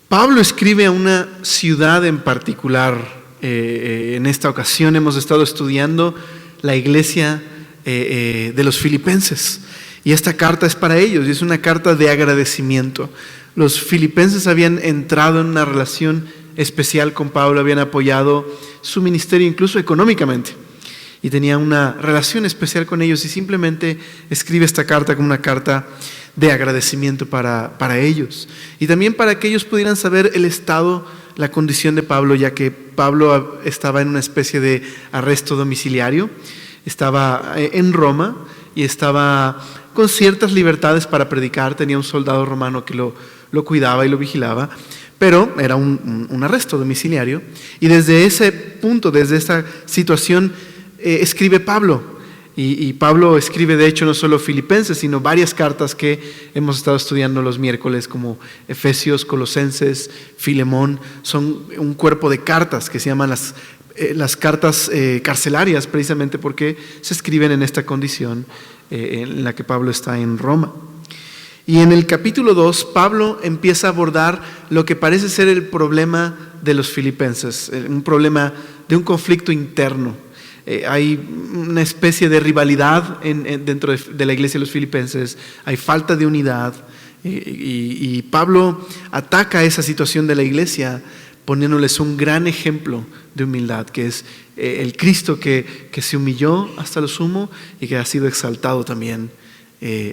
Pablo escribe a una ciudad en particular. En esta ocasión hemos estado estudiando la iglesia de los filipenses. Y esta carta es para ellos, y es una carta de agradecimiento. Los filipenses habían entrado en una relación especial con Pablo, habían apoyado su ministerio incluso económicamente. Y tenía una relación especial con ellos, y simplemente escribe esta carta como una carta de agradecimiento para ellos. Y también para que ellos pudieran saber el estado, la condición de Pablo, ya que Pablo estaba en una especie de arresto domiciliario, estaba en Roma y estaba con ciertas libertades para predicar. Tenía un soldado romano que lo cuidaba y lo vigilaba, pero era un arresto domiciliario. Y desde ese punto, desde esta situación, escribe Pablo. Y Pablo escribe, de hecho, no solo Filipenses, sino varias cartas que hemos estado estudiando los miércoles, como Efesios, Colosenses, Filemón. Son un cuerpo de cartas que se llaman las cartas carcelarias, precisamente porque se escriben en esta condición en la que Pablo está en Roma. Y en el capítulo 2, Pablo empieza a abordar lo que parece ser el problema de los filipenses, un problema de un conflicto interno. Hay una especie de rivalidad dentro de la iglesia de los filipenses, hay falta de unidad, y Pablo ataca esa situación de la iglesia poniéndoles un gran ejemplo de humildad, que es el Cristo que se humilló hasta lo sumo y que ha sido exaltado también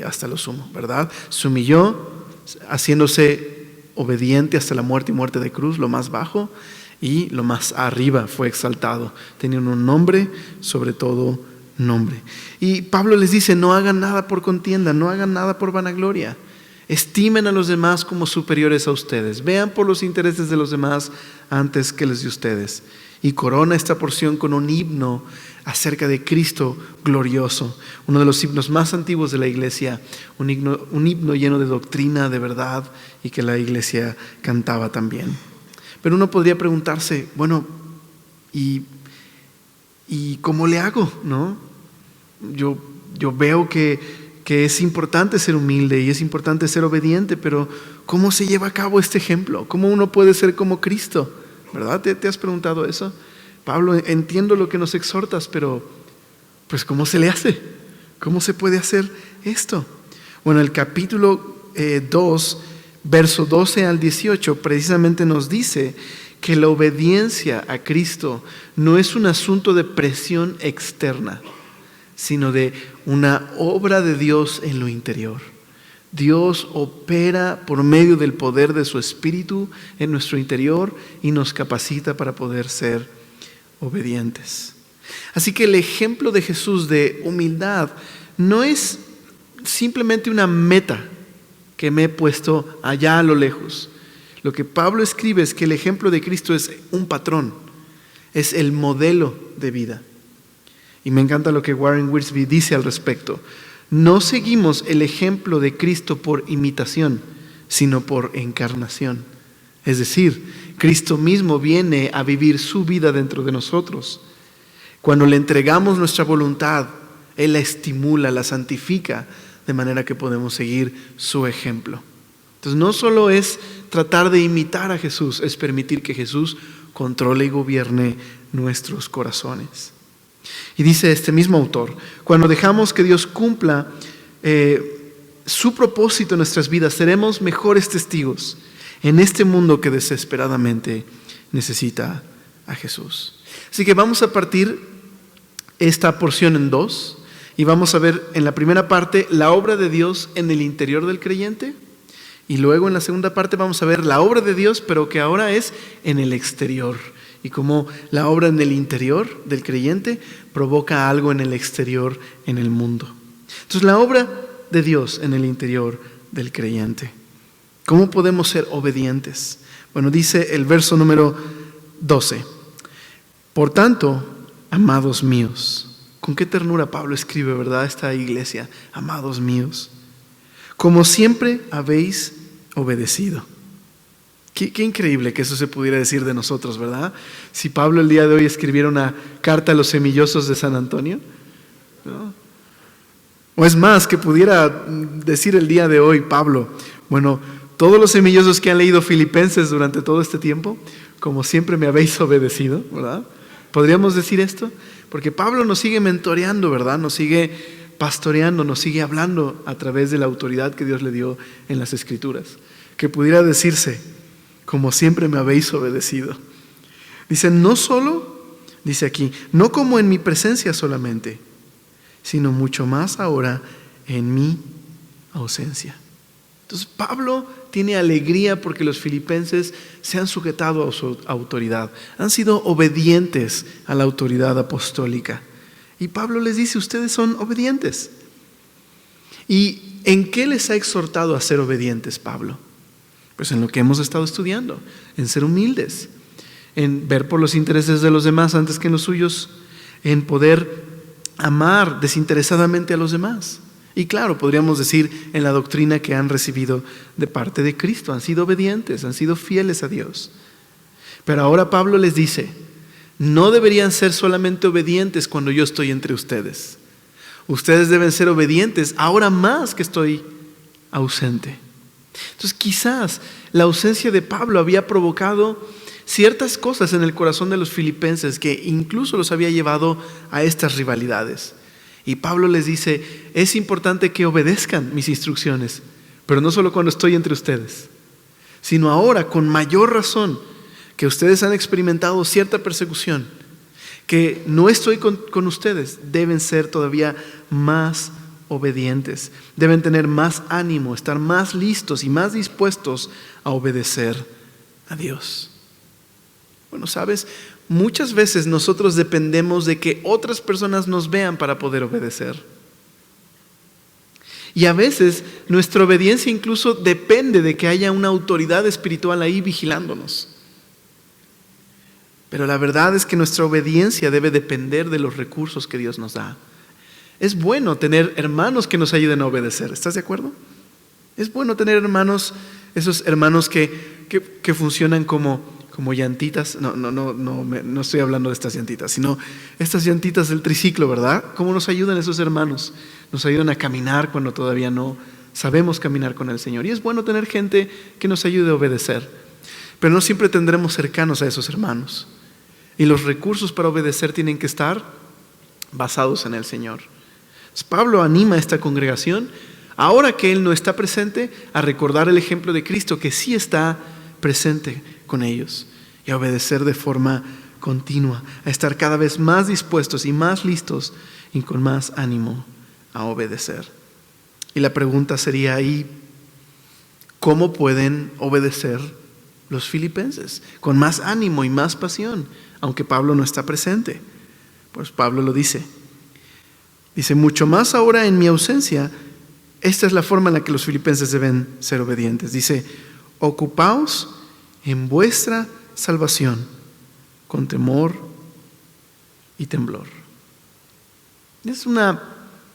hasta lo sumo, ¿verdad? Se humilló haciéndose obediente hasta la muerte y muerte de cruz, lo más bajo, y lo más arriba fue exaltado, teniendo un nombre sobre todo nombre. Y Pablo les dice: no hagan nada por contienda, no hagan nada por vanagloria. Estimen a los demás como superiores a ustedes. Vean por los intereses de los demás antes que los de ustedes. Y corona esta porción con un himno acerca de Cristo glorioso, uno de los himnos más antiguos de la iglesia, un himno lleno de doctrina, de verdad, y que la iglesia cantaba también. Pero uno podría preguntarse, bueno, ¿y cómo le hago? ¿No? Yo veo que es importante ser humilde y es importante ser obediente, pero ¿cómo se lleva a cabo este ejemplo? ¿Cómo uno puede ser como Cristo? ¿Verdad? ¿Te has preguntado eso? Pablo, entiendo lo que nos exhortas, pero pues ¿cómo se le hace? ¿Cómo se puede hacer esto? Bueno, el capítulo 2, verso 12 al 18, precisamente nos dice que la obediencia a Cristo no es un asunto de presión externa, sino de una obra de Dios en lo interior. Dios opera por medio del poder de su Espíritu en nuestro interior y nos capacita para poder ser obedientes. Así que el ejemplo de Jesús de humildad no es simplemente una meta que me he puesto allá a lo lejos. Lo que Pablo escribe es que el ejemplo de Cristo es un patrón, es el modelo de vida. Y me encanta lo que Warren Wiersbe dice al respecto. No seguimos el ejemplo de Cristo por imitación, sino por encarnación. Es decir, Cristo mismo viene a vivir su vida dentro de nosotros. Cuando le entregamos nuestra voluntad, Él la estimula, la santifica, de manera que podemos seguir su ejemplo. Entonces no solo es tratar de imitar a Jesús, es permitir que Jesús controle y gobierne nuestros corazones. Y dice este mismo autor, cuando dejamos que Dios cumpla su propósito en nuestras vidas, seremos mejores testigos en este mundo que desesperadamente necesita a Jesús. Así que vamos a partir esta porción en dos y vamos a ver en la primera parte la obra de Dios en el interior del creyente, y luego en la segunda parte vamos a ver la obra de Dios, pero que ahora es en el exterior, y cómo la obra en el interior del creyente provoca algo en el exterior, en el mundo. Entonces, la obra de Dios en el interior del creyente. ¿Cómo podemos ser obedientes? Bueno, dice el verso número 12. Por tanto, amados míos, con qué ternura Pablo escribe, ¿verdad? Esta iglesia, amados míos, como siempre habéis obedecido. Qué increíble que eso se pudiera decir de nosotros, ¿verdad? Si Pablo el día de hoy escribiera una carta a los semillosos de San Antonio, ¿no? O es más, que pudiera decir el día de hoy Pablo, bueno, todos los semillosos que han leído Filipenses durante todo este tiempo, como siempre me habéis obedecido, ¿verdad? ¿Podríamos decir esto? Porque Pablo nos sigue mentoreando, ¿verdad? Nos sigue pastoreando, nos sigue hablando a través de la autoridad que Dios le dio en las Escrituras. Que pudiera decirse, como siempre me habéis obedecido. Dice, no solo, dice aquí, no como en mi presencia solamente, sino mucho más ahora en mi ausencia. Entonces Pablo tiene alegría porque los filipenses se han sujetado a su autoridad, han sido obedientes a la autoridad apostólica. Y Pablo les dice, ustedes son obedientes. ¿Y en qué les ha exhortado a ser obedientes Pablo? Pues en lo que hemos estado estudiando, en ser humildes, en ver por los intereses de los demás antes que en los suyos, en poder amar desinteresadamente a los demás. Y claro, podríamos decir en la doctrina que han recibido de parte de Cristo, han sido obedientes, han sido fieles a Dios. Pero ahora Pablo les dice, no deberían ser solamente obedientes cuando yo estoy entre ustedes. Ustedes deben ser obedientes ahora más que estoy ausente. Entonces quizás la ausencia de Pablo había provocado ciertas cosas en el corazón de los filipenses que incluso los había llevado a estas rivalidades. Y Pablo les dice, es importante que obedezcan mis instrucciones, pero no solo cuando estoy entre ustedes, sino ahora con mayor razón que ustedes han experimentado cierta persecución, que no estoy con ustedes, deben ser todavía más obedientes, deben tener más ánimo, estar más listos y más dispuestos a obedecer a Dios. Bueno, ¿sabes? Muchas veces nosotros dependemos de que otras personas nos vean para poder obedecer. Y a veces nuestra obediencia incluso depende de que haya una autoridad espiritual ahí vigilándonos. Pero la verdad es que nuestra obediencia debe depender de los recursos que Dios nos da. Es bueno tener hermanos que nos ayuden a obedecer, ¿estás de acuerdo? Es bueno tener hermanos, esos hermanos que funcionan como llantitas. No estoy hablando de estas llantitas, sino estas llantitas del triciclo, ¿verdad? ¿Cómo nos ayudan esos hermanos? Nos ayudan a caminar cuando todavía no sabemos caminar con el Señor. Y es bueno tener gente que nos ayude a obedecer. Pero no siempre tendremos cercanos a esos hermanos. Y los recursos para obedecer tienen que estar basados en el Señor. Entonces, Pablo anima a esta congregación, ahora que él no está presente, a recordar el ejemplo de Cristo que sí está presente con ellos y a obedecer de forma continua, a estar cada vez más dispuestos y más listos y con más ánimo a obedecer. Y la pregunta sería ahí, ¿cómo pueden obedecer los filipenses? Con más ánimo y más pasión, aunque Pablo no está presente. Pues Pablo lo dice. Dice, mucho más ahora en mi ausencia, esta es la forma en la que los filipenses deben ser obedientes. Dice, ocupaos en vuestra salvación con temor y temblor. Es una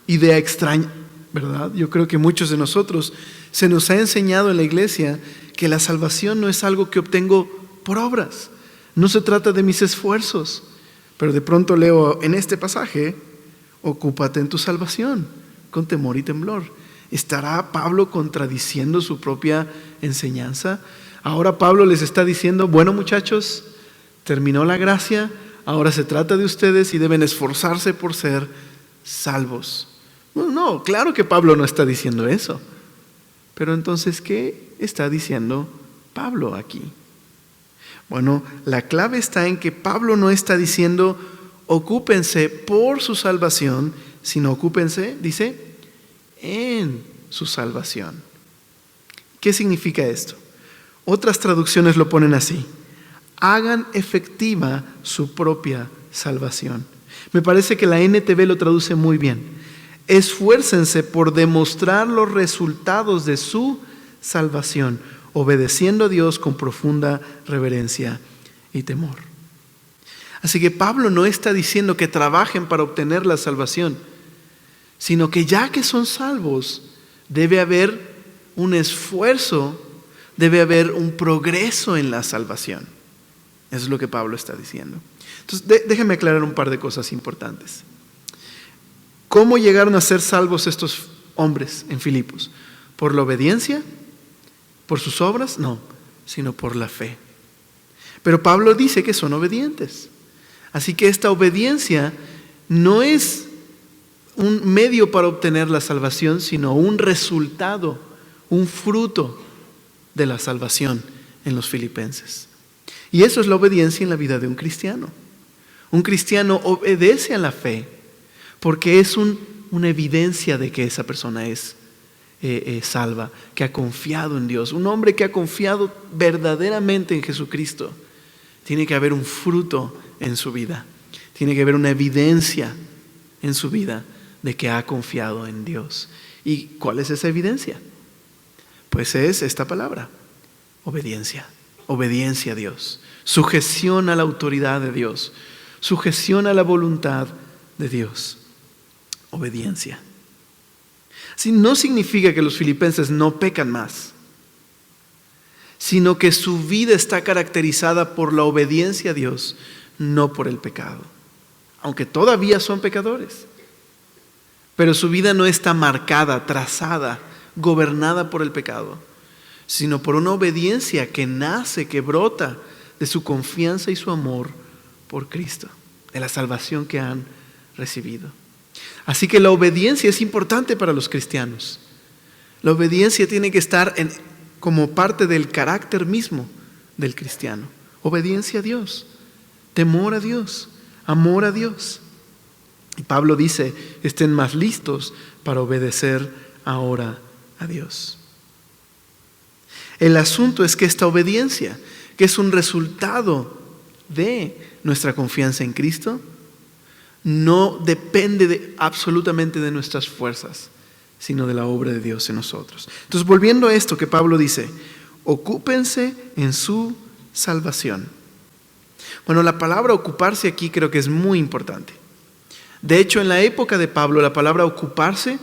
idea extraña, ¿verdad? Yo creo que muchos de nosotros se nos ha enseñado en la iglesia que la salvación no es algo que obtengo por obras. No se trata de mis esfuerzos. Pero de pronto leo en este pasaje, ocúpate en tu salvación con temor y temblor. ¿Estará Pablo contradiciendo su propia enseñanza? Ahora Pablo les está diciendo, bueno muchachos, terminó la gracia, ahora se trata de ustedes y deben esforzarse por ser salvos. No, claro que Pablo no está diciendo eso. Pero entonces, ¿qué está diciendo Pablo aquí? Bueno, la clave está en que Pablo no está diciendo, ocúpense por su salvación, sino ocúpense, dice, en su salvación. ¿Qué significa esto? Otras traducciones lo ponen así: hagan efectiva su propia salvación. Me parece que la NTV lo traduce muy bien. Esfuércense por demostrar los resultados de su salvación, obedeciendo a Dios con profunda reverencia y temor. Así que Pablo no está diciendo que trabajen para obtener la salvación, sino que ya que son salvos, debe haber un esfuerzo, debe haber un progreso en la salvación. Eso es lo que Pablo está diciendo. Entonces, déjenme aclarar un par de cosas importantes. ¿Cómo llegaron a ser salvos estos hombres en Filipos? ¿Por la obediencia? ¿Por sus obras? No, sino por la fe. Pero Pablo dice que son obedientes. Así que esta obediencia no es un medio para obtener la salvación, sino un resultado, un fruto de la salvación en los filipenses. Y eso es la obediencia en la vida de un cristiano. Un cristiano obedece a la fe porque es una evidencia de que esa persona es salva, que ha confiado en Dios. Un hombre que ha confiado verdaderamente en Jesucristo, tiene que haber un fruto en su vida. Tiene que haber una evidencia en su vida de que ha confiado en Dios. ¿Y cuál es esa evidencia? Pues es esta palabra: obediencia. Obediencia a Dios. Sujeción a la autoridad de Dios. Sujeción a la voluntad de Dios. Obediencia. Así no significa que los filipenses no pecan más, sino que su vida está caracterizada por la obediencia a Dios, no por el pecado. Aunque todavía son pecadores, pero su vida no está marcada, trazada, gobernada por el pecado, sino por una obediencia que nace, que brota de su confianza y su amor por Cristo, de la salvación que han recibido. Así que la obediencia es importante para los cristianos. La obediencia tiene que estar como parte del carácter mismo del cristiano. Obediencia a Dios, temor a Dios, amor a Dios. Y Pablo dice: estén más listos para obedecer ahora a Dios. El asunto es que esta obediencia, que es un resultado de nuestra confianza en Cristo, no depende absolutamente de nuestras fuerzas, sino de la obra de Dios en nosotros. Entonces, volviendo a esto que Pablo dice: ocúpense en su salvación. Bueno, la palabra ocuparse aquí creo que es muy importante. De hecho, en la época de Pablo, la palabra ocuparse,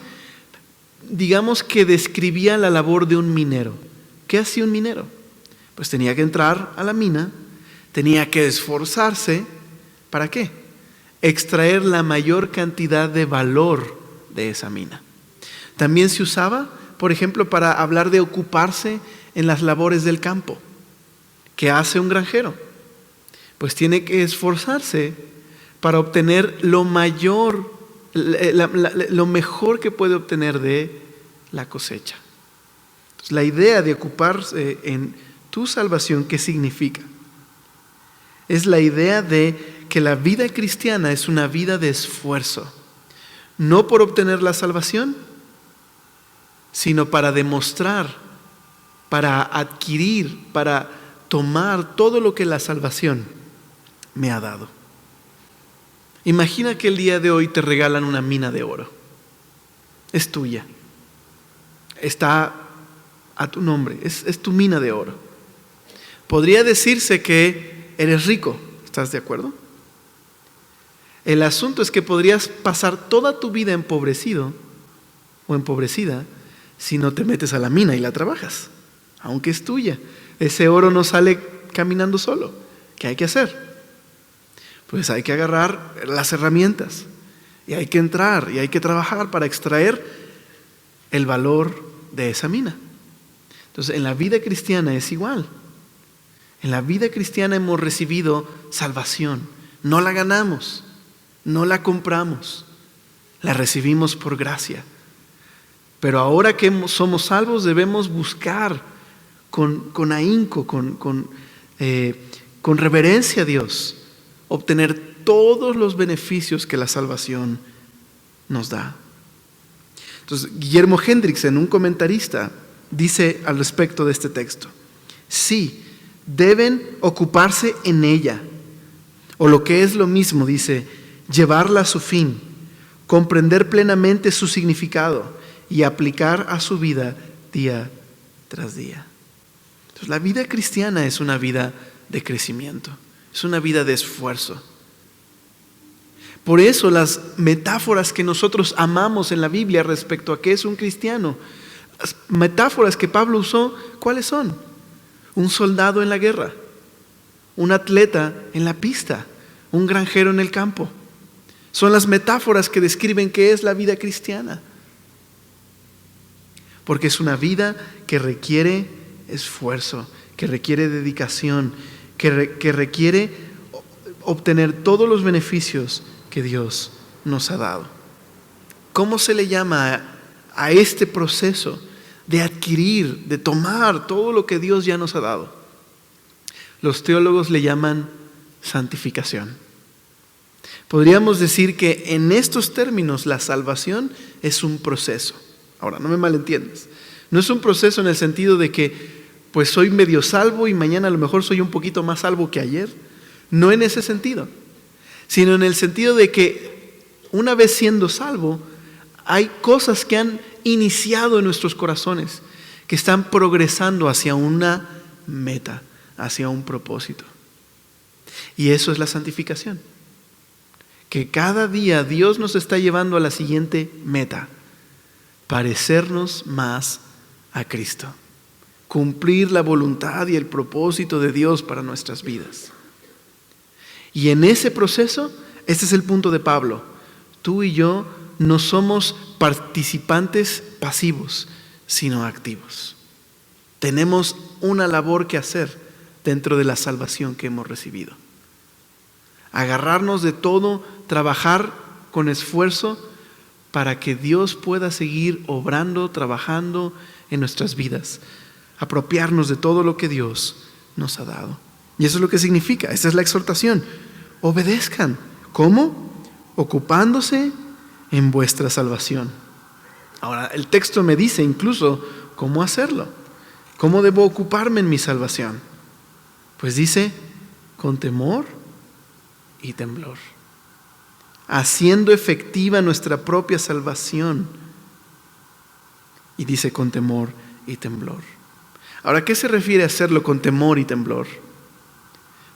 digamos que describía la labor de un minero. ¿Qué hacía un minero? Pues tenía que entrar a la mina, tenía que esforzarse. ¿Para qué? Extraer la mayor cantidad de valor de esa mina. También se usaba, por ejemplo, para hablar de ocuparse en las labores del campo. ¿Qué hace un granjero? Pues tiene que esforzarse para obtener lo mayor, lo mejor que puede obtener de la cosecha. Entonces, la idea de ocuparse en tu salvación, ¿qué significa? Es la idea de que la vida cristiana es una vida de esfuerzo, no por obtener la salvación, sino para demostrar, para adquirir, para tomar todo lo que la salvación me ha dado. Imagina que el día de hoy te regalan una mina de oro. Es tuya. Está a tu nombre. Es tu mina de oro. Podría decirse que eres rico. ¿Estás de acuerdo? El asunto es que podrías pasar toda tu vida empobrecido o empobrecida si no te metes a la mina y la trabajas, aunque es tuya. Ese oro no sale caminando solo. ¿Qué hay que hacer? Pues hay que agarrar las herramientas y hay que entrar y hay que trabajar para extraer el valor de esa mina. Entonces, en la vida cristiana es igual. En la vida cristiana hemos recibido salvación. No la ganamos, no la compramos, la recibimos por gracia. Pero ahora que somos salvos debemos buscar con ahínco, con reverencia a Dios, obtener todos los beneficios que la salvación nos da. Entonces, Guillermo Hendricks, un comentarista, dice al respecto de este texto: sí, deben ocuparse en ella, o lo que es lo mismo, dice, llevarla a su fin, comprender plenamente su significado y aplicar a su vida día tras día. Entonces, la vida cristiana es una vida de crecimiento, es una vida de esfuerzo. Por eso las metáforas que nosotros amamos en la Biblia respecto a qué es un cristiano, las metáforas que Pablo usó, ¿cuáles son? Un soldado en la guerra, un atleta en la pista, un granjero en el campo. Son las metáforas que describen qué es la vida cristiana. Porque es una vida que requiere esfuerzo, que requiere dedicación, que requiere obtener todos los beneficios que Dios nos ha dado. ¿Cómo se le llama a este proceso de adquirir, de tomar todo lo que Dios ya nos ha dado? Los teólogos le llaman santificación. Podríamos decir que en estos términos la salvación es un proceso. Ahora, no me malentiendas. No es un proceso en el sentido de que pues soy medio salvo y mañana a lo mejor soy un poquito más salvo que ayer. No en ese sentido, sino en el sentido de que una vez siendo salvo, hay cosas que han iniciado en nuestros corazones, que están progresando hacia una meta, hacia un propósito. Y eso es la santificación. Que cada día Dios nos está llevando a la siguiente meta: parecernos más a Cristo. Cumplir la voluntad y el propósito de Dios para nuestras vidas. Y en ese proceso, este es el punto de Pablo. Tú y yo no somos participantes pasivos, sino activos. Tenemos una labor que hacer dentro de la salvación que hemos recibido. Agarrarnos de todo, trabajar con esfuerzo para que Dios pueda seguir obrando, trabajando en nuestras vidas. Apropiarnos de todo lo que Dios nos ha dado. Y eso es lo que significa, esa es la exhortación. Obedezcan. ¿Cómo? Ocupándose en vuestra salvación. Ahora, el texto me dice incluso cómo hacerlo. ¿Cómo debo ocuparme en mi salvación? Pues dice, con temor y temblor. Haciendo efectiva nuestra propia salvación. Y dice con temor y temblor. Ahora, ¿qué se refiere a hacerlo con temor y temblor?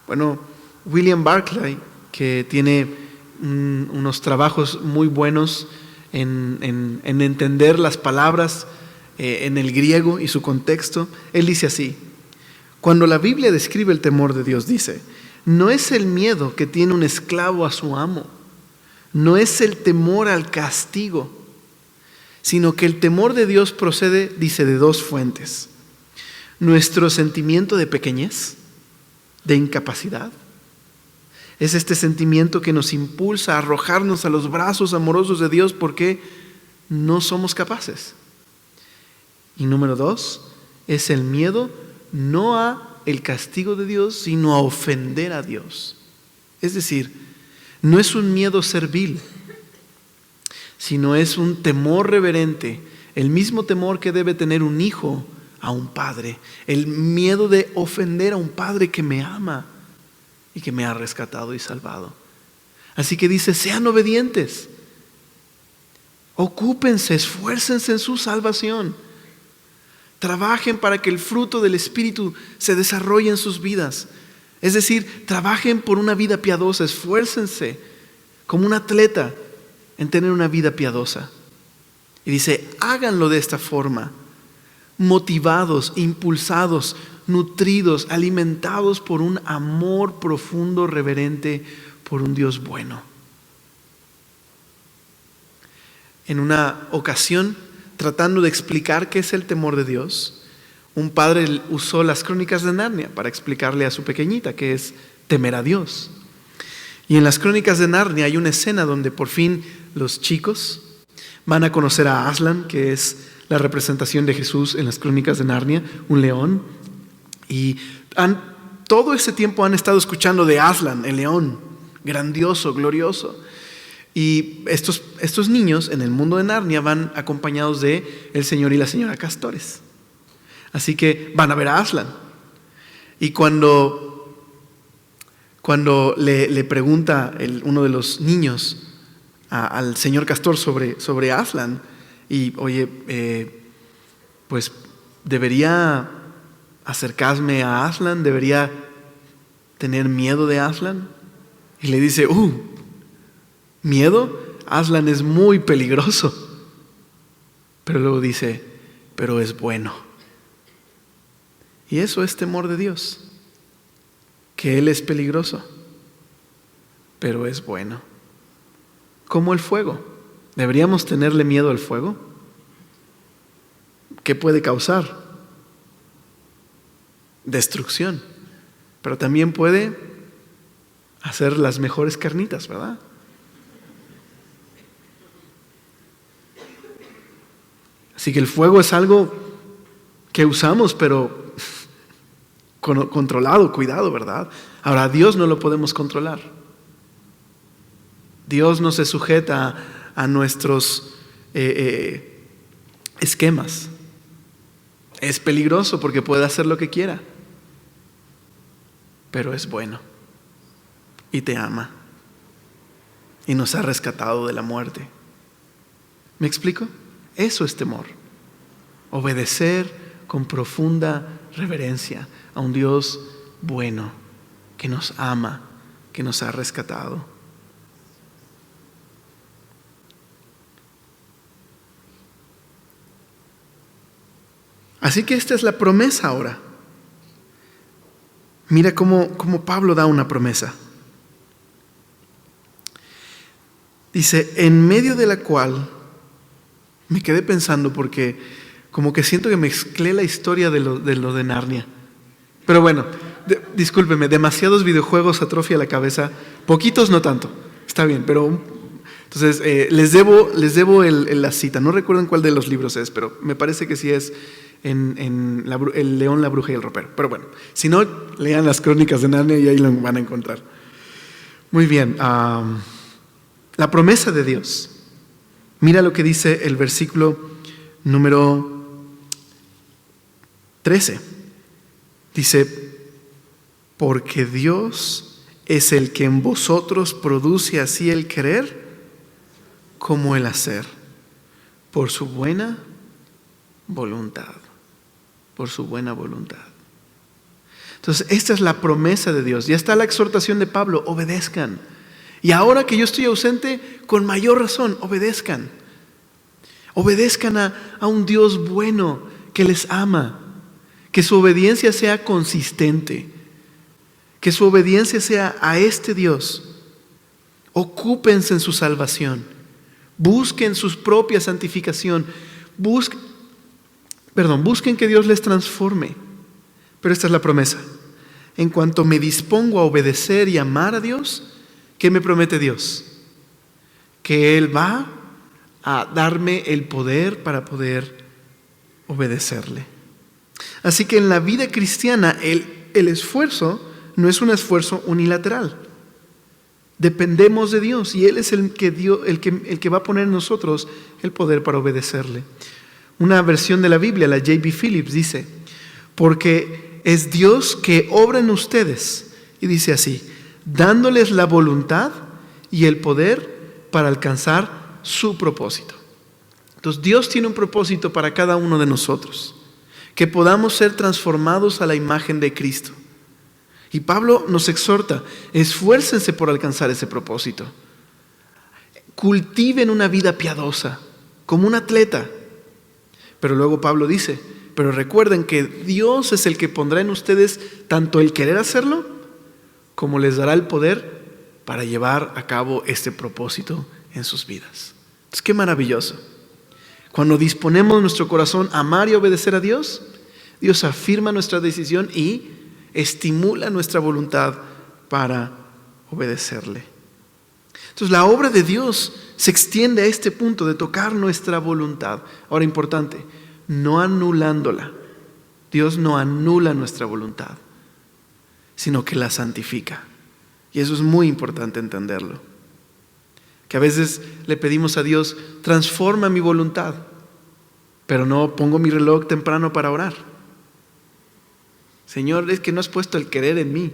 Bueno, William Barclay, que tiene unos trabajos muy buenos en entender las palabras en el griego y su contexto, él dice así: cuando la Biblia describe el temor de Dios, dice, no es el miedo que tiene un esclavo a su amo, no es el temor al castigo, sino que el temor de Dios procede, dice, de dos fuentes: nuestro sentimiento de pequeñez, de incapacidad. Es este sentimiento que nos impulsa a arrojarnos a los brazos amorosos de Dios porque no somos capaces. Y número dos, es el miedo no a el castigo de Dios, sino a ofender a Dios. Es decir, no es un miedo servil, sino es un temor reverente, el mismo temor que debe tener un hijo a un padre, el miedo de ofender a un padre que me ama y que me ha rescatado y salvado. Así que dice, sean obedientes, ocúpense, esfuércense en su salvación, trabajen para que el fruto del Espíritu se desarrolle en sus vidas. Es decir, trabajen por una vida piadosa, esfuércense como un atleta en tener una vida piadosa. Y dice, háganlo de esta forma, motivados, impulsados, nutridos, alimentados por un amor profundo, reverente, por un Dios bueno. En una ocasión, tratando de explicar qué es el temor de Dios, un padre usó las Crónicas de Narnia para explicarle a su pequeñita qué es temer a Dios. Y en las Crónicas de Narnia hay una escena donde por fin los chicos van a conocer a Aslan, que es la representación de Jesús en las Crónicas de Narnia, un león. Y todo ese tiempo han estado escuchando de Aslan, el león, grandioso, glorioso. Y estos niños en el mundo de Narnia van acompañados de el señor y la señora Castores. Así que van a ver a Aslan. Y cuando le pregunta uno de los niños al señor Castor sobre Aslan, y oye, pues debería acercarme a Aslan, debería tener miedo de Aslan. Y le dice, ¿miedo? Aslan es muy peligroso. Pero luego dice, pero es bueno. Y eso es temor de Dios, que Él es peligroso, pero es bueno. Como el fuego. ¿Deberíamos tenerle miedo al fuego? ¿Qué puede causar? destrucción, pero también puede hacer las mejores carnitas, ¿verdad? Así que el fuego es algo que usamos, pero controlado, cuidado, ¿verdad? Ahora, a Dios no lo podemos controlar. Dios no se sujeta a nuestros esquemas. Es peligroso porque puede hacer lo que quiera, pero es bueno y te ama y nos ha rescatado de la muerte. ¿Me explico? Eso es temor. Obedecer con profunda reverencia a un Dios bueno que nos ama, que nos ha rescatado. Así que esta es la promesa ahora. Mira cómo Pablo da una promesa. Dice, en medio de la cual, me quedé pensando porque como que siento que mezclé la historia de lo de Narnia. Pero bueno, discúlpeme, demasiados videojuegos atrofia la cabeza, poquitos no tanto, está bien, pero entonces les debo la cita, no recuerdo en cuál de los libros es, pero me parece que sí es en El León, la Bruja y el Ropero. Pero bueno, si no, lean las crónicas de Narnia y ahí lo van a encontrar. Muy bien, la promesa de Dios. Mira lo que dice el versículo número 13. Dice, porque Dios es el que en vosotros produce así el querer como el hacer, por su buena voluntad. Por su buena voluntad. Entonces, esta es la promesa de Dios. Ya está la exhortación de Pablo, obedezcan. Y ahora que yo estoy ausente, con mayor razón, obedezcan. Obedezcan a un Dios bueno que les ama. Que su obediencia sea consistente. Que su obediencia sea a este Dios. Ocúpense en su salvación. Busquen su propia santificación. Busquen que Dios les transforme. Pero esta es la promesa. En cuanto me dispongo a obedecer y amar a Dios, ¿qué me promete Dios? Que Él va a darme el poder para poder obedecerle. Así que en la vida cristiana el esfuerzo no es un esfuerzo unilateral. Dependemos de Dios y Él es el que va a poner en nosotros el poder para obedecerle. Una versión de la Biblia, la J.B. Phillips, dice, porque es Dios que obra en ustedes, y dice así, dándoles la voluntad y el poder para alcanzar su propósito. Entonces Dios tiene un propósito para cada uno de nosotros, que podamos ser transformados a la imagen de Cristo. Y Pablo nos exhorta, esfuércense por alcanzar ese propósito. Cultiven una vida piadosa, como un atleta. Pero luego Pablo dice, pero recuerden que Dios es el que pondrá en ustedes tanto el querer hacerlo, como les dará el poder para llevar a cabo este propósito en sus vidas. Entonces, qué maravilloso. Cuando disponemos nuestro corazón a amar y obedecer a Dios, Dios afirma nuestra decisión y estimula nuestra voluntad para obedecerle. Entonces, la obra de Dios se extiende a este punto de tocar nuestra voluntad. Ahora, importante, no anulándola. Dios no anula nuestra voluntad, sino que la santifica. Y eso es muy importante entenderlo. Que a veces le pedimos a Dios, transforma mi voluntad, pero no pongo mi reloj temprano para orar. Señor, es que no has puesto el querer en mí.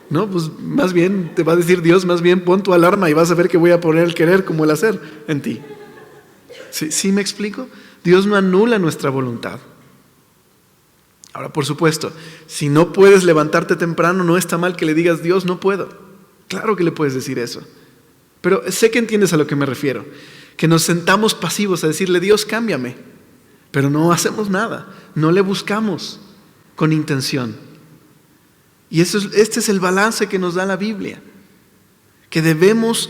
No, pues más bien te va a decir Dios, más bien pon tu alarma y vas a ver que voy a poner el querer como el hacer en ti. ¿Sí me explico? Dios no anula nuestra voluntad. Ahora, por supuesto, si no puedes levantarte temprano, no está mal que le digas, Dios, no puedo. Claro que le puedes decir eso. Pero sé que entiendes a lo que me refiero. Que nos sentamos pasivos a decirle, Dios, cámbiame. Pero no hacemos nada. No le buscamos con intención. Y este es el balance que nos da la Biblia. Que debemos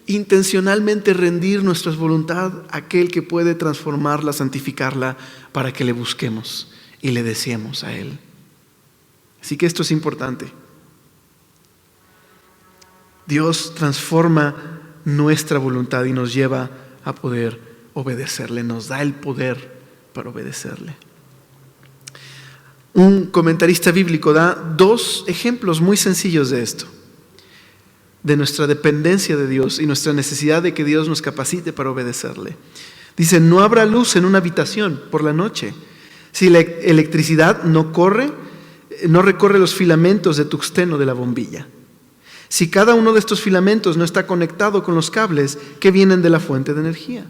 intencionalmente rendir nuestra voluntad a aquel que puede transformarla, santificarla, para que le busquemos y le deseemos a Él. Así que esto es importante. Dios transforma nuestra voluntad y nos lleva a poder obedecerle, nos da el poder para obedecerle. Un comentarista bíblico da 2 ejemplos muy sencillos de esto, de nuestra dependencia de Dios y nuestra necesidad de que Dios nos capacite para obedecerle. Dice: no habrá luz en una habitación por la noche si la electricidad no recorre los filamentos de tungsteno de la bombilla. Si cada uno de estos filamentos no está conectado con los cables que vienen de la fuente de energía.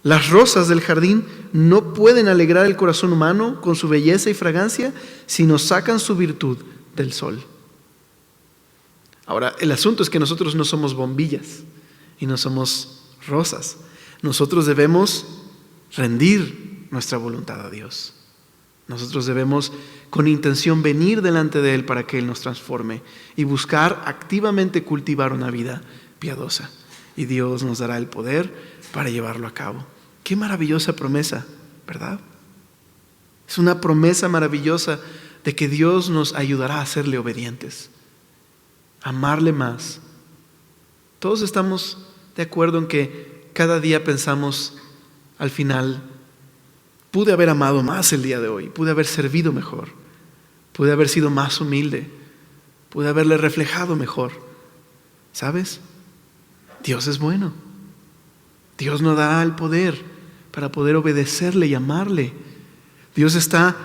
Las rosas del jardín no pueden alegrar el corazón humano con su belleza y fragancia si no sacan su virtud del sol. Ahora, el asunto es que nosotros no somos bombillas y no somos rosas. Nosotros debemos rendir nuestra voluntad a Dios. Nosotros debemos con intención venir delante de Él para que Él nos transforme y buscar activamente cultivar una vida piadosa. Y Dios nos dará el poder para llevarlo a cabo. Qué maravillosa promesa, ¿verdad? Es una promesa maravillosa de que Dios nos ayudará a serle obedientes, a amarle más. Todos estamos de acuerdo en que cada día pensamos al final: pude haber amado más el día de hoy, pude haber servido mejor, pude haber sido más humilde, pude haberle reflejado mejor. ¿Sabes? Dios es bueno. Dios nos dará el poder para poder obedecerle y amarle. Dios está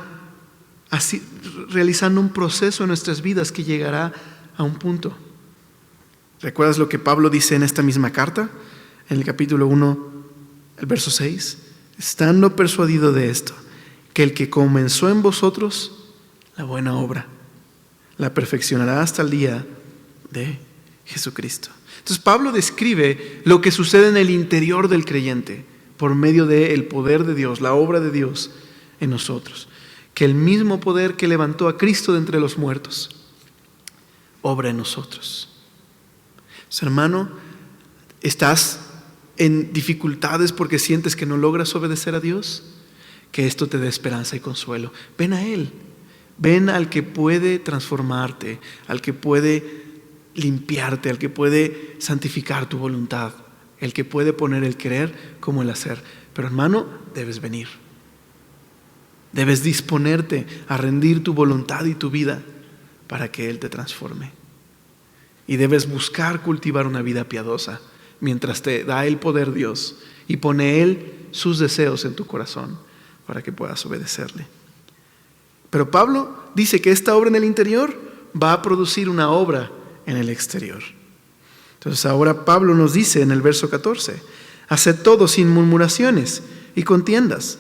así realizando un proceso en nuestras vidas que llegará a un punto. ¿Recuerdas lo que Pablo dice en esta misma carta? En el capítulo 1, el verso 6. Estando persuadido de esto, que el que comenzó en vosotros la buena obra, la perfeccionará hasta el día de Jesucristo. Entonces Pablo describe lo que sucede en el interior del creyente por medio del poder de Dios, la obra de Dios en nosotros. Que el mismo poder que levantó a Cristo de entre los muertos obra en nosotros. Entonces, hermano, ¿estás en dificultades porque sientes que no logras obedecer a Dios? Que esto te dé esperanza y consuelo. Ven a Él. Ven al que puede transformarte, al que puede limpiarte, al que puede santificar tu voluntad, el que puede poner el querer como el hacer. Pero hermano, debes venir. Debes disponerte a rendir tu voluntad y tu vida para que Él te transforme. Y debes buscar cultivar una vida piadosa mientras te da el poder Dios y pone Él sus deseos en tu corazón para que puedas obedecerle. Pero Pablo dice que esta obra en el interior va a producir una obra en el exterior. Entonces ahora Pablo nos dice en el verso 14: haced todo sin murmuraciones y contiendas,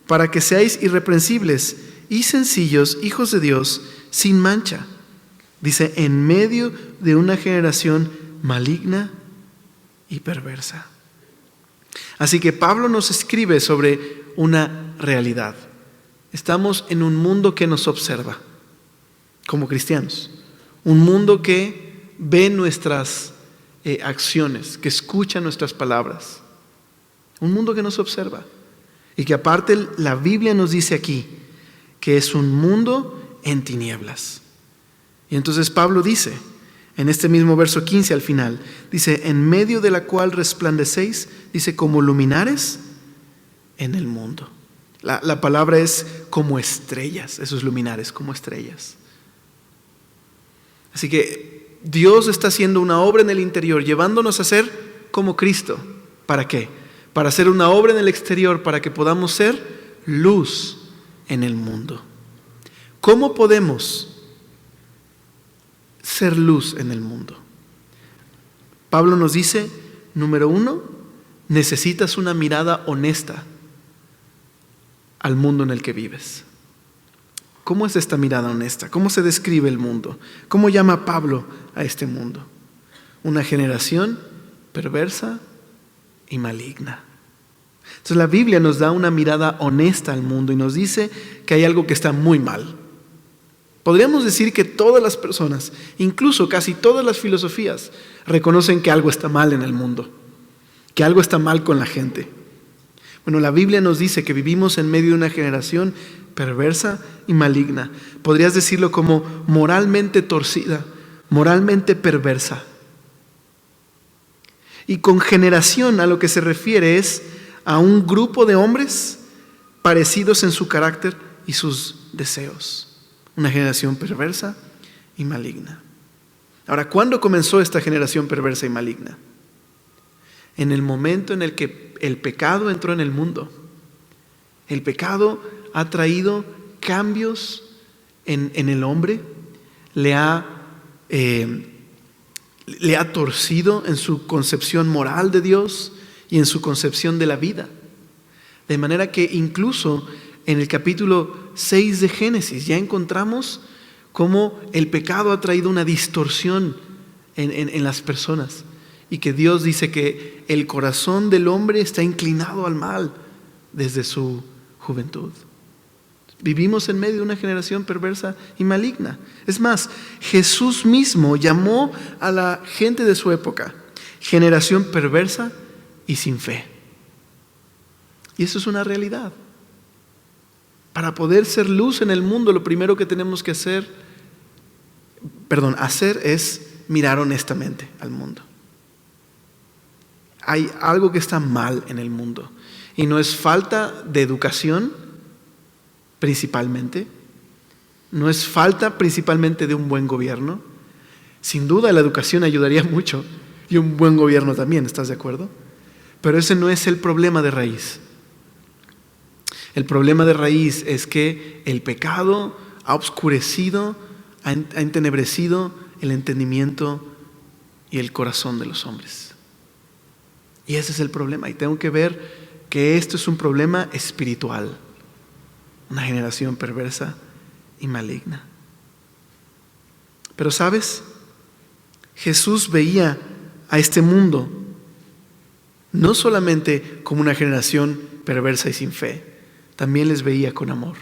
para que seáis irreprensibles y sencillos, hijos de Dios, sin mancha. Dice, en medio de una generación maligna y perversa. Así que Pablo nos escribe sobre una realidad. Estamos en un mundo que nos observa como cristianos, un mundo que ve nuestras acciones, que escucha nuestras palabras, un mundo que nos observa y que aparte la Biblia nos dice aquí que es un mundo en tinieblas. Y entonces Pablo dice en este mismo verso 15 al final, dice, en medio de la cual resplandecéis, dice, como luminares en el mundo. La palabra es como estrellas, esos luminares, como estrellas. Así que Dios está haciendo una obra en el interior, llevándonos a ser como Cristo. ¿Para qué? Para hacer una obra en el exterior, para que podamos ser luz en el mundo. ¿Cómo podemos ser luz en el mundo? Pablo nos dice, número 1, necesitas una mirada honesta al mundo en el que vives. ¿Cómo es esta mirada honesta? ¿Cómo se describe el mundo? ¿Cómo llama Pablo a este mundo? Una generación perversa y maligna. Entonces la Biblia nos da una mirada honesta al mundo y nos dice que hay algo que está muy mal. Podríamos decir que todas las personas, incluso casi todas las filosofías, reconocen que algo está mal en el mundo, que algo está mal con la gente. Bueno, la Biblia nos dice que vivimos en medio de una generación perversa y maligna. Podrías decirlo como moralmente torcida, moralmente perversa. Y con generación a lo que se refiere es a un grupo de hombres parecidos en su carácter y sus deseos. Una generación perversa y maligna. Ahora, ¿cuándo comenzó esta generación perversa y maligna? En el momento en el que el pecado entró en el mundo. El pecado ha traído cambios en el hombre, le ha torcido en su concepción moral de Dios y en su concepción de la vida. De manera que incluso en el capítulo 6 de Génesis ya encontramos cómo el pecado ha traído una distorsión en las personas y que Dios dice que el corazón del hombre está inclinado al mal desde su juventud. Vivimos en medio de una generación perversa y maligna. Es más, Jesús mismo llamó a la gente de su época generación perversa y sin fe. Y eso es una realidad. Para poder ser luz en el mundo, lo primero que tenemos que hacer es mirar honestamente al mundo. Hay algo que está mal en el mundo y no es falta de educación principalmente, no es falta principalmente de un buen gobierno. Sin duda la educación ayudaría mucho y un buen gobierno también, ¿estás de acuerdo? Pero ese no es el problema de raíz. El problema de raíz es que el pecado ha oscurecido, ha entenebrecido el entendimiento y el corazón de los hombres. Y ese es el problema. Y tengo que ver que esto es un problema espiritual. Una generación perversa y maligna. Pero ¿sabes? Jesús veía a este mundo no solamente como una generación perversa y sin fe, también les veía con amor.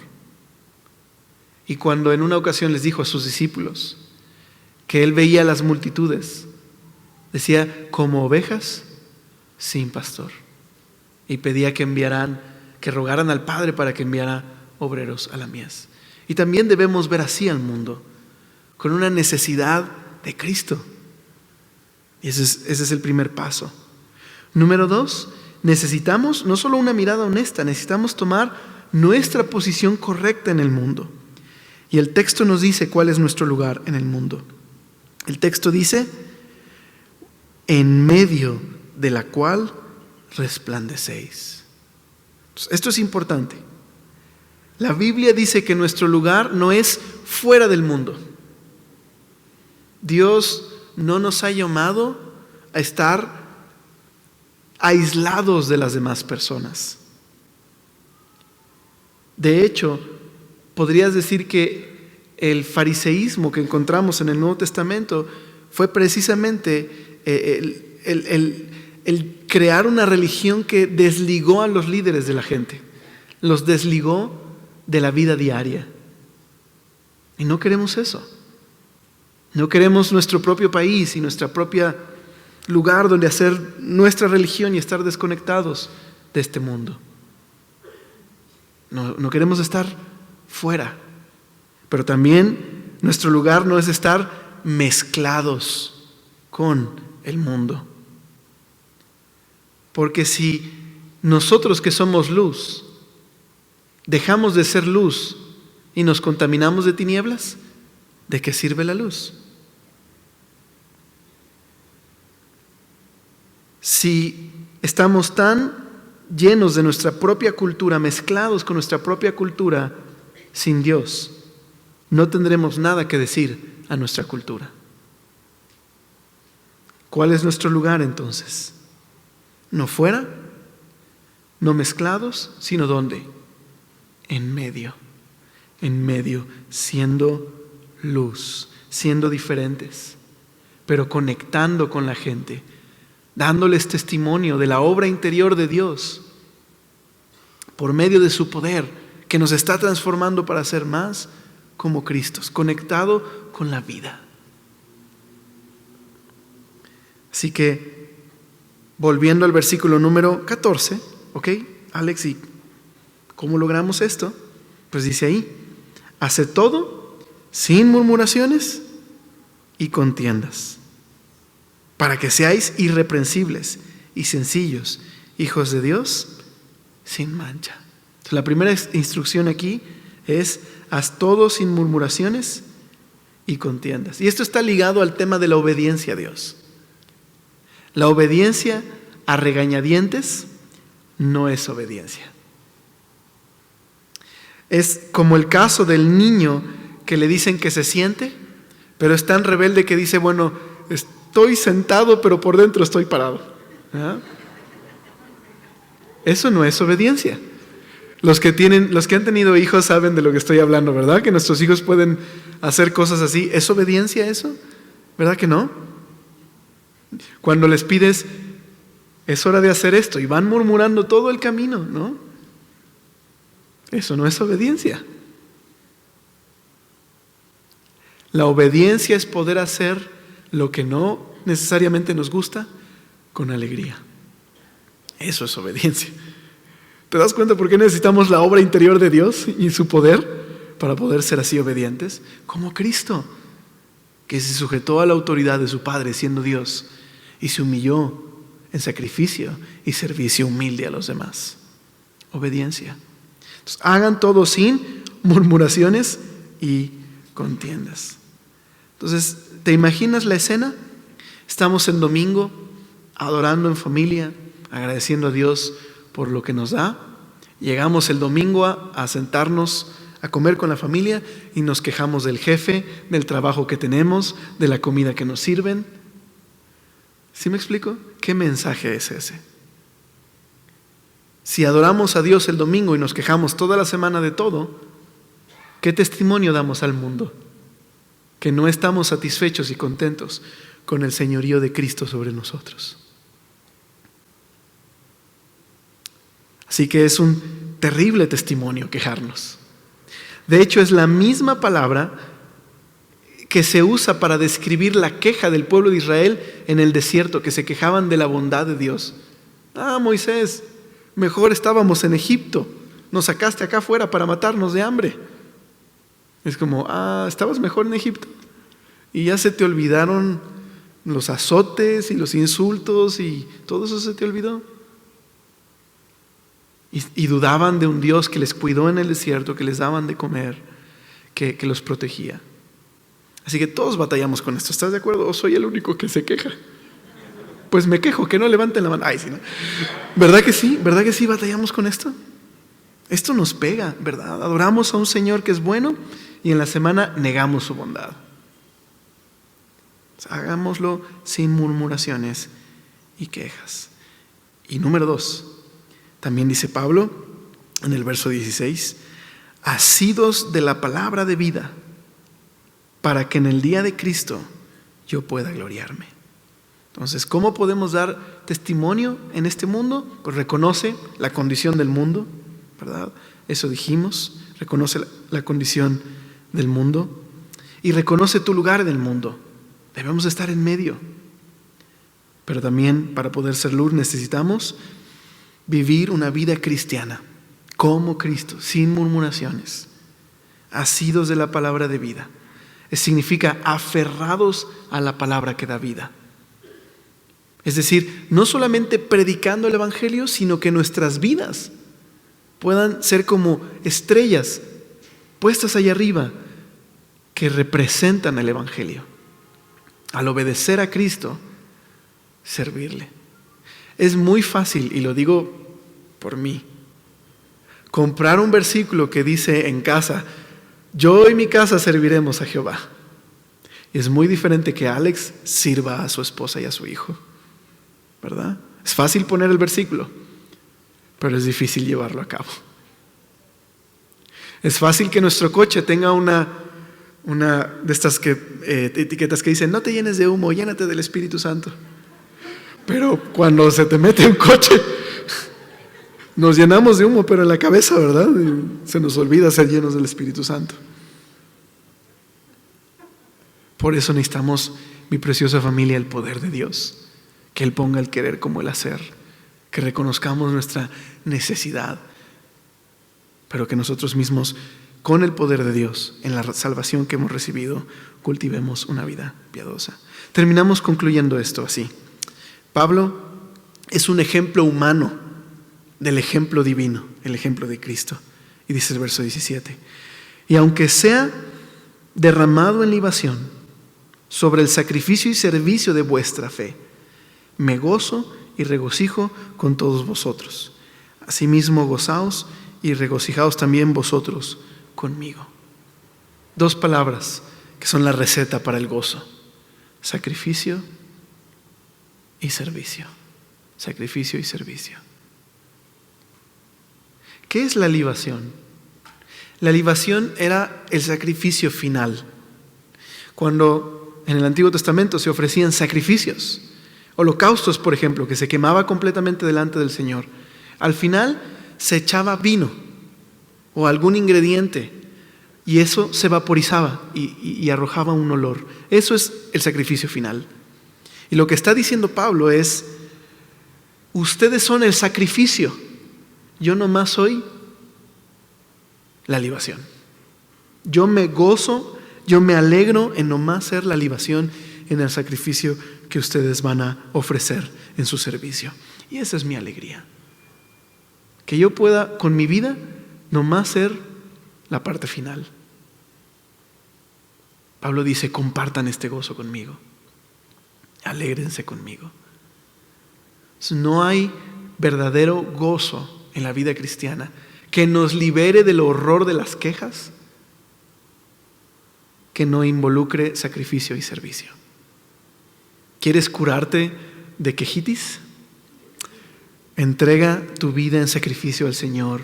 Y cuando en una ocasión les dijo a sus discípulos que Él veía a las multitudes, decía, como ovejas sin pastor. Y pedía que rogaran al Padre para que enviara obreros a la mies. Y también debemos ver así al mundo, con una necesidad de Cristo. Y ese es el primer paso. Número 2, necesitamos no solo una mirada honesta, necesitamos tomar nuestra posición correcta en el mundo. Y el texto nos dice cuál es nuestro lugar en el mundo. El texto dice, en medio de la cual resplandecéis. Entonces, esto es importante. La Biblia dice que nuestro lugar no es fuera del mundo. Dios no nos ha llamado a estar aislados de las demás personas. De hecho, podrías decir que el fariseísmo que encontramos en el Nuevo Testamento fue precisamente el crear una religión que desligó a los líderes de la gente, los desligó de la vida diaria. Y no queremos eso. No queremos nuestro propio país y nuestra propia lugar donde hacer nuestra religión y estar desconectados de este mundo. No queremos estar fuera. Pero también nuestro lugar no es estar mezclados con el mundo. Porque si nosotros que somos luz dejamos de ser luz y nos contaminamos de tinieblas, ¿de qué sirve la luz? Si estamos tan llenos de nuestra propia cultura, mezclados con nuestra propia cultura, sin Dios, no tendremos nada que decir a nuestra cultura. ¿Cuál es nuestro lugar entonces? No fuera, no mezclados, sino ¿dónde? En medio, siendo luz, siendo diferentes, pero conectando con la gente, dándoles testimonio de la obra interior de Dios por medio de su poder que nos está transformando para ser más como Cristo, conectado con la vida. Así que, volviendo al versículo número 14, ¿ok? Alex, ¿y cómo logramos esto? Pues dice ahí, haced todo sin murmuraciones y contiendas, para que seáis irreprensibles y sencillos, hijos de Dios, sin mancha. Entonces, la primera instrucción aquí es, haz todo sin murmuraciones y contiendas. Y esto está ligado al tema de la obediencia a Dios. La obediencia a regañadientes no es obediencia. Es como el caso del niño que le dicen que se siente, pero es tan rebelde que dice, bueno, estoy sentado, pero por dentro estoy parado. ¿Ah? Eso no es obediencia. Los que han tenido hijos saben de lo que estoy hablando, ¿verdad? Que nuestros hijos pueden hacer cosas así. ¿Es obediencia eso? ¿Verdad que no? Cuando les pides, es hora de hacer esto, y van murmurando todo el camino, ¿no? Eso no es obediencia. La obediencia es poder hacer lo que no necesariamente nos gusta con alegría. Eso es obediencia. ¿Te das cuenta por qué necesitamos la obra interior de Dios y su poder para poder ser así obedientes? Como Cristo, que se sujetó a la autoridad de su Padre siendo Dios y se humilló en sacrificio y servicio humilde a los demás. Obediencia. Entonces, hagan todo sin murmuraciones y contiendas. Entonces, ¿te imaginas la escena? Estamos en domingo, adorando en familia, agradeciendo a Dios por lo que nos da. Llegamos el domingo a sentarnos a comer con la familia y nos quejamos del jefe, del trabajo que tenemos, de la comida que nos sirven. ¿Sí me explico? ¿Qué mensaje es ese? Si adoramos a Dios el domingo y nos quejamos toda la semana de todo, ¿qué testimonio damos al mundo? Que no estamos satisfechos y contentos con el señorío de Cristo sobre nosotros. Así que es un terrible testimonio quejarnos. De hecho, es la misma palabra que se usa para describir la queja del pueblo de Israel en el desierto, que se quejaban de la bondad de Dios. Moisés, mejor estábamos en Egipto, nos sacaste acá afuera para matarnos de hambre. Es como, estabas mejor en Egipto y ya se te olvidaron los azotes y los insultos y todo eso se te olvidó. Y dudaban de un Dios que les cuidó en el desierto, que les daban de comer, que los protegía. Así que todos batallamos con esto. ¿Estás de acuerdo? ¿O soy el único que se queja? Pues me quejo, que no levanten la mano. Sí, ¿no? ¿Verdad que sí? ¿Verdad que sí batallamos con esto? Esto nos pega, ¿verdad? Adoramos a un Señor que es bueno y en la semana negamos su bondad. O sea, hagámoslo sin murmuraciones y quejas. Y número 2, también dice Pablo en el verso 16, asidos de la palabra de vida, para que en el día de Cristo yo pueda gloriarme. Entonces, ¿cómo podemos dar testimonio en este mundo? Pues reconoce la condición del mundo, ¿verdad? Eso dijimos, reconoce la condición del mundo y reconoce tu lugar en el mundo. Debemos estar en medio. Pero también para poder ser luz necesitamos vivir una vida cristiana, como Cristo, sin murmuraciones, asidos de la palabra de vida. Significa aferrados a la palabra que da vida. Es decir, no solamente predicando el Evangelio, sino que nuestras vidas puedan ser como estrellas puestas allá arriba que representan el Evangelio. Al obedecer a Cristo, servirle. Es muy fácil, y lo digo por mí, comprar un versículo que dice en casa, yo y mi casa serviremos a Jehová. Es muy diferente que Alex sirva a su esposa y a su hijo, ¿verdad? Es fácil poner el versículo, pero es difícil llevarlo a cabo. Es fácil que nuestro coche tenga una de estas etiquetas que dicen, no te llenes de humo, llénate del Espíritu Santo. Pero cuando se te mete un coche, nos llenamos de humo, pero en la cabeza, ¿verdad? Y se nos olvida ser llenos del Espíritu Santo. Por eso necesitamos, mi preciosa familia, el poder de Dios. Que Él ponga el querer como el hacer. que reconozcamos nuestra necesidad, pero que nosotros mismos, con el poder de Dios, en la salvación que hemos recibido, cultivemos una vida piadosa. Terminamos concluyendo esto así. Pablo es un ejemplo humano del ejemplo divino, el ejemplo de Cristo. Y dice el verso 17: y aunque sea derramado en libación sobre el sacrificio y servicio de vuestra fe, me gozo y regocijo con todos vosotros. Asimismo gozaos y regocijaos también vosotros conmigo. Dos palabras que son la receta para el gozo: sacrificio y servicio. Sacrificio y servicio. ¿Qué es la libación? La libación era el sacrificio final. Cuando en el Antiguo Testamento se ofrecían sacrificios, holocaustos, por ejemplo, que se quemaba completamente delante del Señor, al final se echaba vino o algún ingrediente y eso se vaporizaba y arrojaba un olor. Eso es el sacrificio final. Y lo que está diciendo Pablo es: ustedes son el sacrificio, yo nomás soy la libación. Yo me gozo, yo me alegro en nomás ser la libación en el sacrificio que ustedes van a ofrecer en su servicio. Y esa es mi alegría. Que yo pueda con mi vida nomás ser la parte final. Pablo dice: compartan este gozo conmigo. Alégrense conmigo. No hay verdadero gozo en la vida cristiana que nos libere del horror de las quejas, que no involucre sacrificio y servicio. ¿Quieres curarte de quejitis? Entrega tu vida en sacrificio al Señor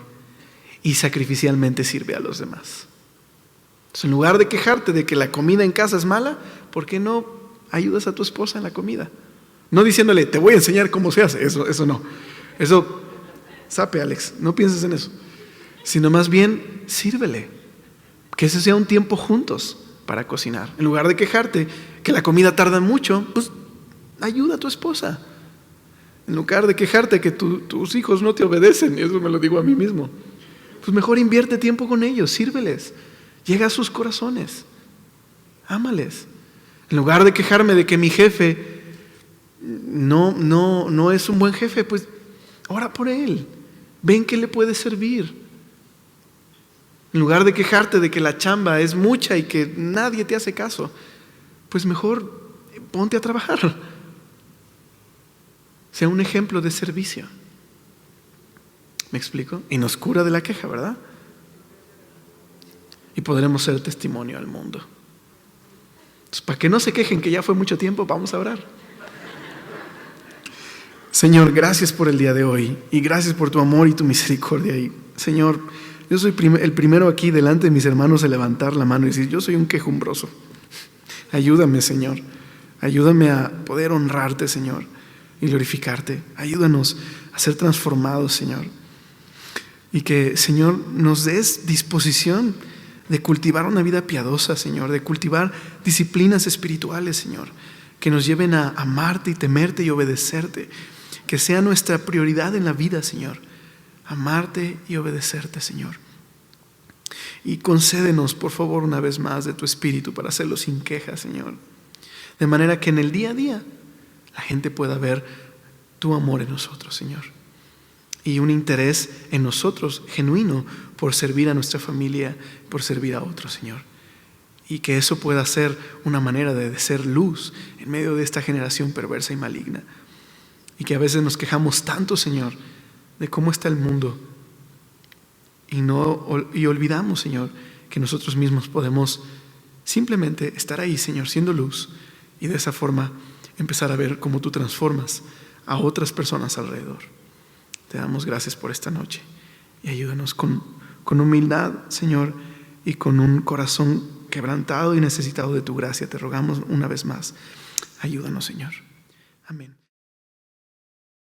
y sacrificialmente sirve a los demás. Entonces, en lugar de quejarte de que la comida en casa es mala, ¿por qué no ayudas a tu esposa en la comida? No diciéndole: te voy a enseñar cómo se hace. Eso no. Eso, sape, Alex, no pienses en eso. Sino más bien, sírvele. Que ese sea un tiempo juntos para cocinar. En lugar de quejarte que la comida tarda mucho, pues ayuda a tu esposa. En lugar de quejarte que tus hijos no te obedecen, y eso me lo digo a mí mismo, pues mejor invierte tiempo con ellos, sírveles, llega a sus corazones, ámales. En lugar de quejarme de que mi jefe no es un buen jefe, pues ora por él, ven que le puede servir. En lugar de quejarte de que la chamba es mucha y que nadie te hace caso, pues mejor ponte a trabajar. Sea un ejemplo de servicio. ¿Me explico? Y nos cura de la queja, ¿verdad? Y podremos ser testimonio al mundo. Entonces, para que no se quejen que ya fue mucho tiempo, vamos a orar. Señor, gracias por el día de hoy y gracias por tu amor y tu misericordia. Y Señor, yo soy el primero aquí delante de mis hermanos de levantar la mano y decir: yo soy un quejumbroso. Ayúdame, Señor. Ayúdame a poder honrarte, Señor, y glorificarte. Ayúdanos a ser transformados, Señor. Y que, Señor, nos des disposición de cultivar una vida piadosa, Señor, de cultivar disciplinas espirituales, Señor, que nos lleven a amarte y temerte y obedecerte. Que sea nuestra prioridad en la vida, Señor, amarte y obedecerte, Señor. Y concédenos, por favor, una vez más de tu Espíritu para hacerlo sin queja, Señor. De manera que en el día a día la gente pueda ver tu amor en nosotros, Señor. Y un interés en nosotros genuino por servir a nuestra familia, por servir a otros, Señor. Y que eso pueda ser una manera de ser luz en medio de esta generación perversa y maligna. Y que a veces nos quejamos tanto, Señor, de cómo está el mundo. Y olvidamos, Señor, que nosotros mismos podemos simplemente estar ahí, Señor, siendo luz. Y de esa forma empezar a ver cómo tú transformas a otras personas alrededor. Te damos gracias por esta noche. Y ayúdanos con humildad, Señor, y con un corazón quebrantado y necesitado de tu gracia. Te rogamos una vez más. Ayúdanos, Señor. Amén.